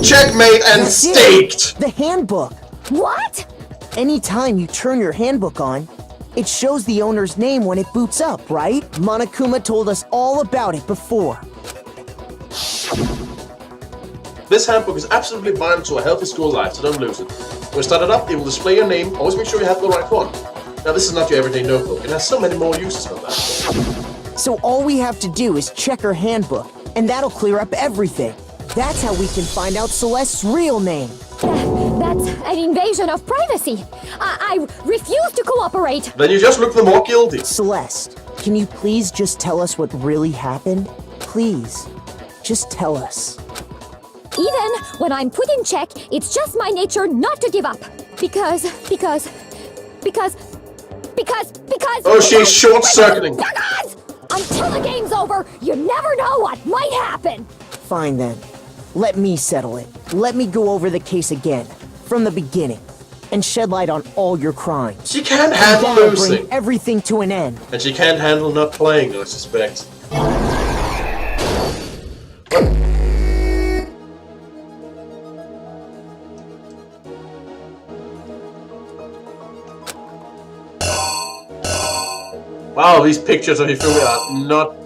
Checkmate and staked! The handbook! What? Anytime you turn your handbook on, it shows the owner's name when it boots up, right? Monokuma told us all about it before. This handbook is absolutely vital to a healthy school life, so don't lose it. When you start it up, it will display your name. Always make sure you have the right one. Now, this is not your everyday notebook. It has so many more uses than that. So all we have to do is check her handbook, and that'll clear up everything. That's how we can find out Celeste's real name. That's an invasion of privacy. I refuse to cooperate. Then you just look the more guilty. Celeste, can you please just tell us what really happened? Please, just tell us. Even when I'm put in check, it's just my nature not to give up. Because... Oh, she's short-circuiting. Because until the game's over, you never know what might happen. Fine then. Let me settle it. Let me go over the case again, from the beginning, and shed light on all your crimes. She can't handle That'll losing. bring everything to an end. And she can't handle not playing, I suspect. Wow, these pictures of Hifumi are not...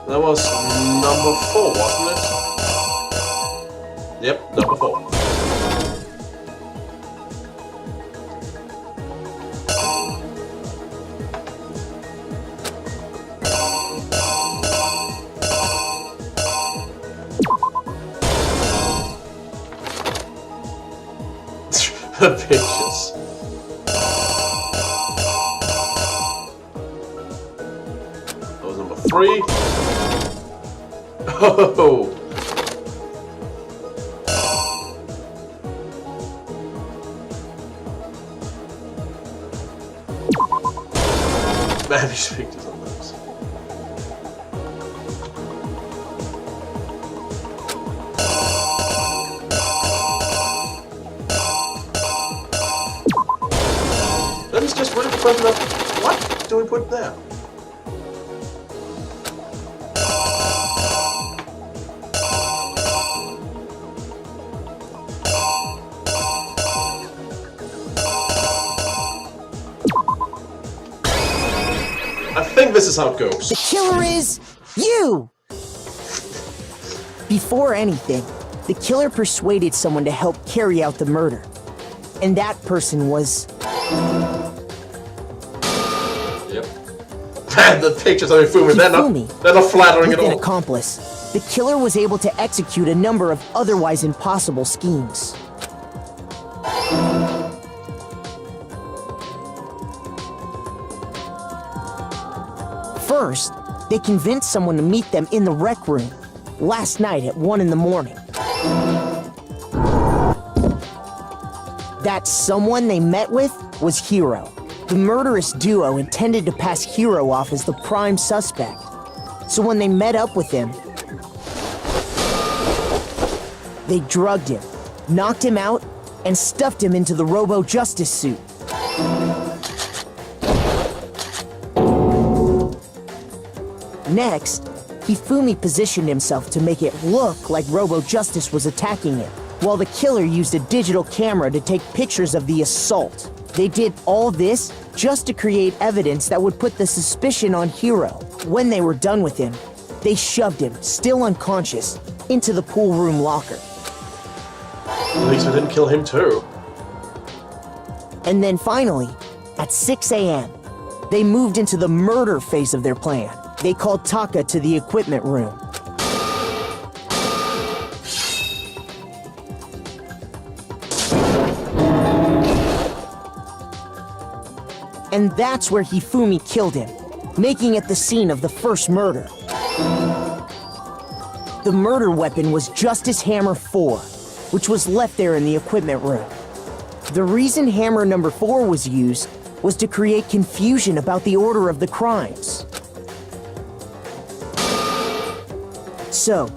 That was number 4, wasn't it? Yep, number 4. The pictures. That was number 3. Oh! Man, these pictures on those. Let us just put it in front of... What do we put there? I think this is how it goes. The killer is you! Before anything, the killer persuaded someone to help carry out the murder. And that person was... Yep. Man, the pictures of Hifumi, they're not flattering at all. With an accomplice, the killer was able to execute a number of otherwise impossible schemes. First, they convinced someone to meet them in the rec room last night at 1 in the morning. That someone they met with was Hiro. The murderous duo intended to pass Hiro off as the prime suspect. So when they met up with him, they drugged him, knocked him out, and stuffed him into the Robo-Justice suit. Next, Hifumi positioned himself to make it look like Robo-Justice was attacking him, while the killer used a digital camera to take pictures of the assault. They did all this just to create evidence that would put the suspicion on Hiro. When they were done with him, they shoved him, still unconscious, into the pool room locker. At least we didn't kill him too. And then finally, at 6 a.m., They moved into the murder phase of their plan. They called Taka to the equipment room. And that's where Hifumi killed him, making it the scene of the first murder. The murder weapon was Justice Hammer 4, which was left there in the equipment room. The reason Hammer number 4 was used was to create confusion about the order of the crimes. So,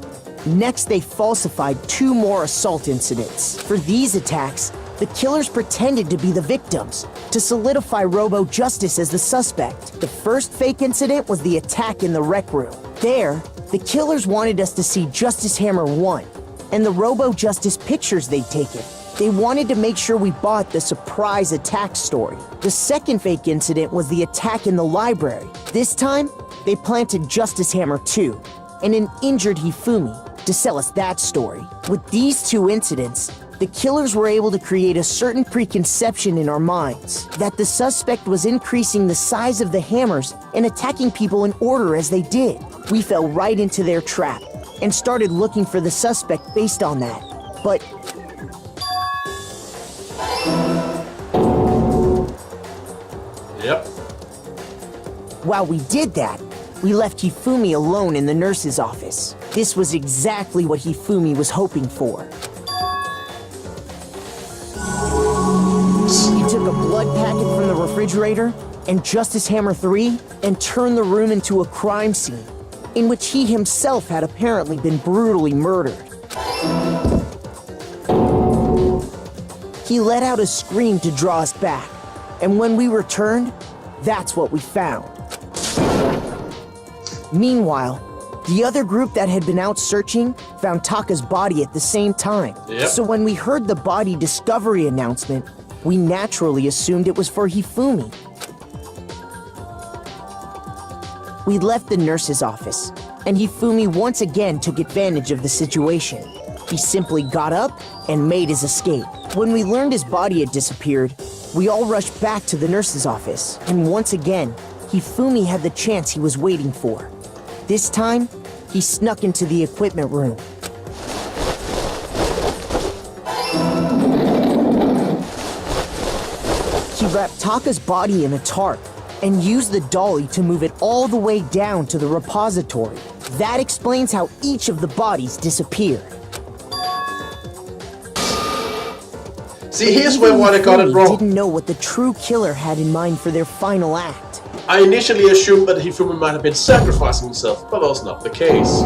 next they falsified 2 more assault incidents. For these attacks, the killers pretended to be the victims, to solidify Robo Justice as the suspect. The first fake incident was the attack in the rec room. There, the killers wanted us to see Justice Hammer 1, and the Robo Justice pictures they'd taken. They wanted to make sure we bought the surprise attack story. The second fake incident was the attack in the library. This time, they planted Justice Hammer 2, and an injured Hifumi, to sell us that story. With these 2 incidents, the killers were able to create a certain preconception in our minds that the suspect was increasing the size of the hammers and attacking people in order as they did. We fell right into their trap and started looking for the suspect based on that. But Yep. while we did that, we left Hifumi alone in the nurse's office. This was exactly what Hifumi was hoping for. He took a blood packet from the refrigerator and Justice Hammer 3 and turned the room into a crime scene in which he himself had apparently been brutally murdered. He let out a scream to draw us back, and when we returned, that's what we found. Meanwhile, the other group that had been out searching found Taka's body at the same time. Yep. So when we heard the body discovery announcement, we naturally assumed it was for Hifumi. We left the nurse's office, and Hifumi once again took advantage of the situation. He simply got up and made his escape. When we learned his body had disappeared, we all rushed back to the nurse's office, and once again, Hifumi had the chance he was waiting for. This time, he snuck into the equipment room. He wrapped Taka's body in a tarp and used the dolly to move it all the way down to the repository. That explains how each of the bodies disappeared. See, here's where I got it wrong. Didn't know what the true killer had in mind for their final act. I initially assumed that Hifumi might have been sacrificing himself, but that was not the case.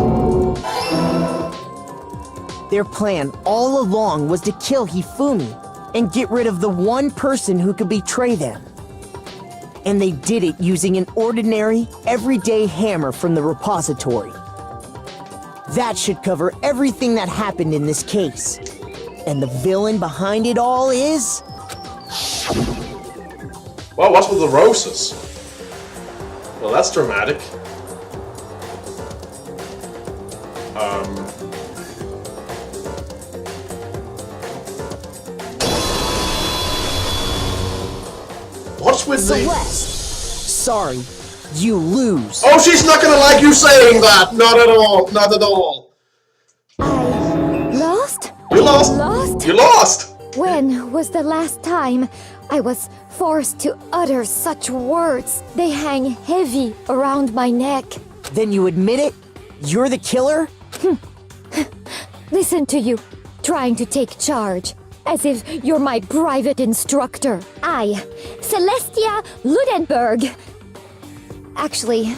Their plan all along was to kill Hifumi and get rid of the one person who could betray them. And they did it using an ordinary, everyday hammer from the repository. That should cover everything that happened in this case. And the villain behind it all is... Well, what's with the roses? Well, that's dramatic. What's with Celeste! Sorry, you lose. Oh, she's not gonna like you saying that! Not at all! Not at all! I lost? You lost! Lost? You lost! When was the last time I was forced to utter such words? They hang heavy around my neck. Then you admit it? You're the killer? Listen to you, trying to take charge, as if you're my private instructor. I, Celestia Ludenberg. Actually,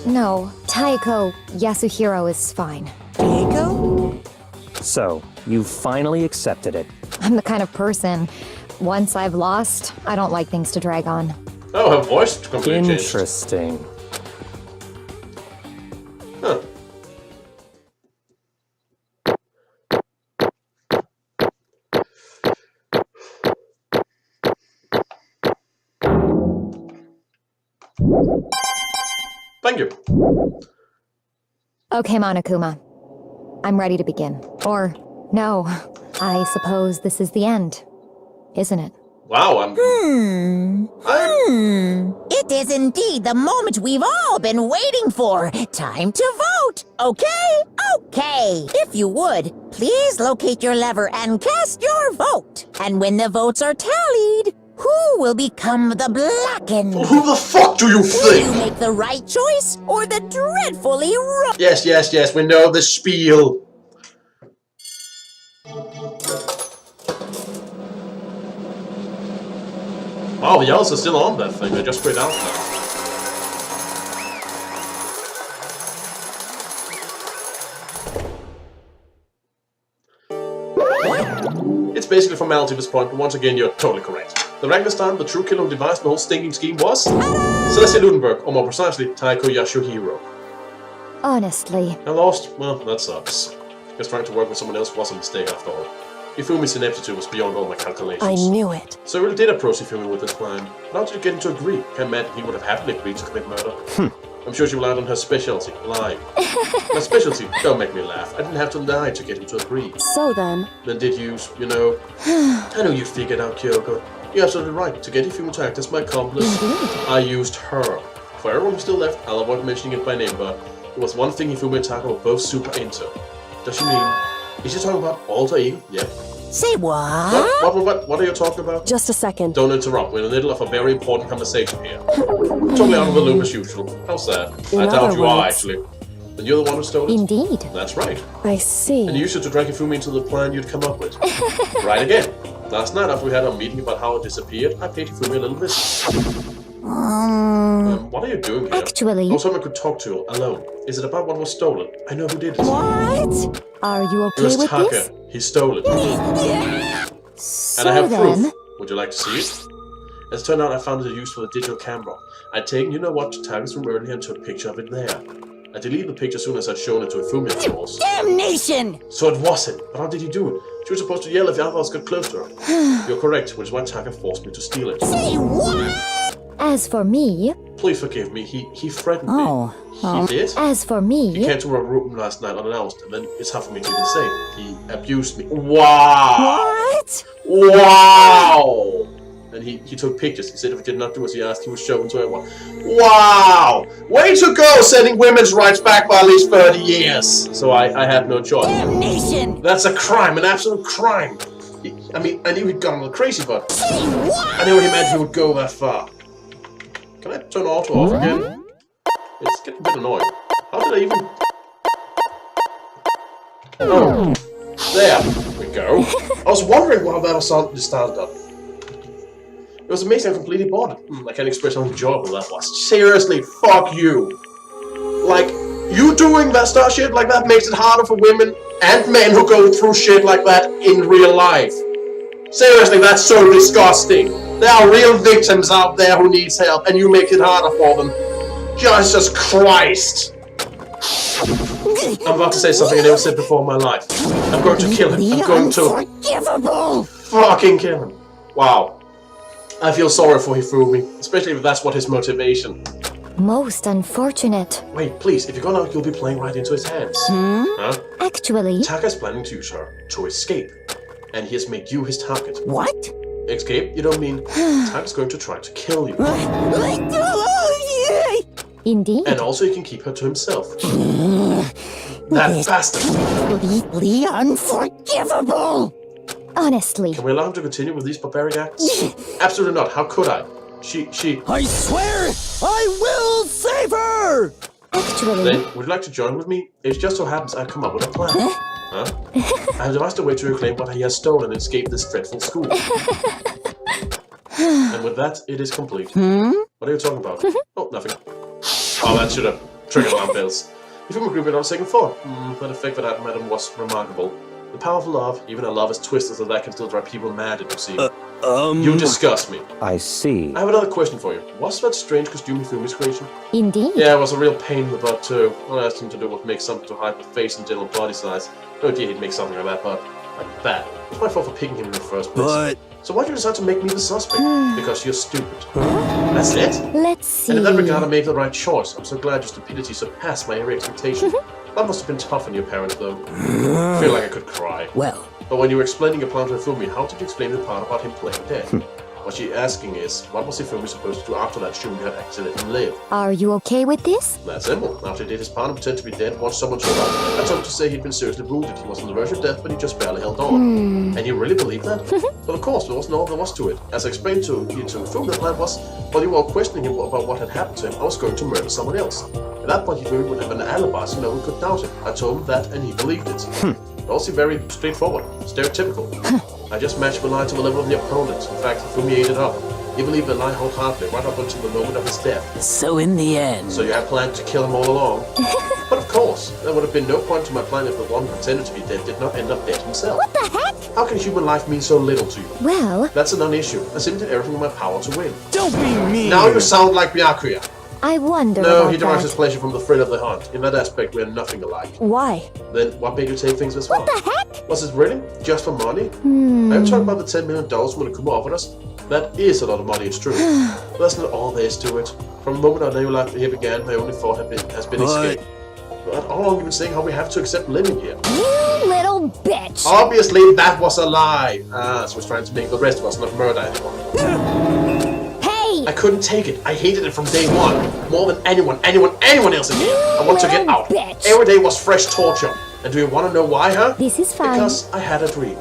no, Taiko Yasuhiro is fine. Diego? So, you finally accepted it. I'm the kind of person, once I've lost, I don't like things to drag on. Oh, her voice completely changed. Interesting. Huh. Thank you. Okay, Monokuma. I'm ready to begin. Or, no, I suppose this is the end, isn't it? Wow, It is indeed the moment we've all been waiting for. Time to vote. Okay? Okay. If you would, please locate your lever and cast your vote. And when the votes are tallied, who will become the blackened? Well, who the fuck do you Will you think? make the right choice or the dreadfully wrong? Yes, yes, yes, we know the spiel. Wow, the yells are still on that thing, they're just straight out now. It's basically formality at this point, but once again, you're totally correct. The Ragnarstan, the true killer who devised the whole stinking scheme was Celestia Ludenberg, or more precisely, Taiko Yasuhiro. Honestly, I lost? Well, that sucks. Because trying to work with someone else was a mistake after all. Ifumi's ineptitude was beyond all my calculations. I knew it. So I really did approach Ifumi with this plan. But how did you get him to agree? Can't imagine he would have happily agreed to commit murder. I'm sure she relied on her specialty, lying. My specialty? Don't make me laugh. I didn't have to lie to get him to agree. So then, Then did use, you know... I know you figured out, Kyoko. You're absolutely right. To get Ifumi to act as my accomplice, I used her. For everyone who's still left, I'll avoid mentioning it by name, but there was one thing Ifumi and Taiko were both super into. Does she mean... Is she talking about alter ego? Yep. Say what? What are you talking about? just a second. Don't interrupt. We're in the middle of a very important conversation here. Totally out of the loop as usual. How's that? I doubt other you are, words- actually. Then you're the one who stole it? indeed. That's right. I see. And you used it to drag Ifumi into the plan you'd come up with. Right again. Last night, after we had our meeting about how it disappeared, I paid Ifumi a little visit. What are you doing here? Actually- I was hoping I could talk to you alone. Is it about what was stolen? I know who did it. What? Are you It okay was with Taka. this? He stole it. So And I have then, proof. Would you like to see it? As it turned out, I found it used for the digital camera. I'd taken, you know what, to Taka's room earlier and took a picture of it there. I deleted the picture as soon as I'd shown it to Ifumi, of course. Damnation! So it wasn't. But how did he do it? She was supposed to yell if the others got close to her. You're correct, which is why Taka forced me to steal it. Say what? as for me, Please forgive me. He threatened me. Oh. He did? as for He me, came to our room last night unannounced, and then it's hard for me to even say. He abused me. Wow! What? Wow! And he took pictures. He said if he did not do as he asked, he would show them to everyone. Wow! Way to go, setting women's rights back by at least 30 years. So I had no choice. Damnation! That's a crime, an absolute crime. I mean, I knew he'd gone a little crazy, but Say what? I never imagined he would go that far. Can I turn auto off again? It's getting a bit annoying. How did I even... Oh, there we go. I was wondering why that was started up. It was amazing. I completely bought it. I can't express how enjoyable that was. Seriously, fuck you. Like, you doing that stuff shit like that makes it harder for women and men who go through shit like that in real life. Seriously, that's so disgusting. There are real victims out there who needs help, and you make it harder for them. Jesus Christ. I'm about to say something I never said before in my life. I'm going to kill him. I'm going to Unforgivable! fucking kill him. Wow. I feel sorry for Hifumi, especially if that's what his motivation. most unfortunate. Wait, please, if you go out, you'll be playing right into his hands. Huh? Actually, Taka's planning to use her to escape, and he has made you his target. What? Escape? You don't mean Taka's going to try to kill you. indeed. And also he can keep her to himself. That bastard! Completely unforgivable! Honestly, Can we allow him to continue with these barbaric acts? Absolutely not. How could I? She... I swear, I will save her! actually, Then, would you like to join with me? It just so happens I've come up with a plan. Huh? I have devised a way to reclaim what he has stolen and escape this dreadful school. And with that, it is complete. What are you talking about? Oh, nothing. Oh, that should have triggered alarm bells. If you agree with it on second thought, that effect that had madam was remarkable. The power of love, even a love as twisted as that, can still drive people mad, it would seem. You disgust me. I see. I have another question for you. Was that strange costume Fumi's creation? indeed. Yeah, it was a real pain in the butt too. All I asked him to do was make something to hide the face and general body size. No idea he'd make something like that, but like that. It's my fault for picking him in the first place. But... So why'd you decide to make me the suspect? Because you're stupid. That's it? Let's see. And in that regard, I made the right choice. I'm so glad your stupidity surpassed my every expectation. That must have been tough on your parents, though. I feel like I could cry. Well, But when you were explaining your plan to Fumi, how did you explain the part about him playing dead? What she's asking is, what was Hifumi supposed to do after that Shumi had accidentally lived? Are you okay with this? That's simple. After he did his part and pretended to be dead, once someone showed up, I told him to say he'd been seriously wounded. He was on the verge of death, but he just barely held on. And you really believe that? Well, of course, there wasn't all there was to it. As I explained to Hifumi, the plan was, while you were all questioning him about what had happened to him, I was going to murder someone else. At that point, Hifumi would have an alibi, so no one could doubt it. I told him that, and he believed it. It all seemed very straightforward, stereotypical. I just matched the lie to the level of the opponent. In fact, Hifumi ate it up. He believed the lie wholeheartedly, right up until the moment of his death. So in the end... So you had planned to kill him all along? But of course, there would have been no point to my plan if the one who pretended to be dead did not end up dead himself. What the heck? How can human life mean so little to you? Well, That's a non-issue. I simply did everything in my power to win. Don't be mean! Now you sound like Byakuya. I wonder No, about he derives his that. pleasure from the thrill of the hunt. In that aspect, we are nothing alike. Why? Then what made you take things this far? What the heck? Was it really? Just for money? Are you talking about the $10 million Monokuma offered us? That is a lot of money, it's true. But that's not all there is to it. From the moment our new life here began, my only thought has been escape. But all along you've been saying how we have to accept living here. You little bitch! Obviously, that was a lie. So he's trying to make the rest of us not murder anyone. Hey! I couldn't take it. I hated it from day one. More than anyone else in here. I want to get little out. bitch. Every day was fresh torture. And do you want to know why, huh? This is fine. Because I had a dream.